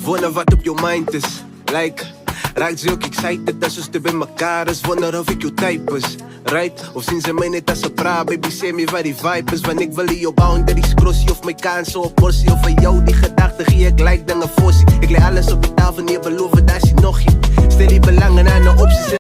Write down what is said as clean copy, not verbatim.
Wonder wat op jouw mind is. Like, raakt ze ook excited als ze bij mekaar is. Wonder of ik jouw type is. Right? Of zien ze mij net als een pra, baby, zeg me waar die vibe is. Want ik wil in jou boundaries crossie. Of mijn kansen op portie. Of van jou die gedachten gie ik like dan een fossie. Ik leg alles op de tafel, niet beloven, daar zie nog je. Stel die belangen aan de opties.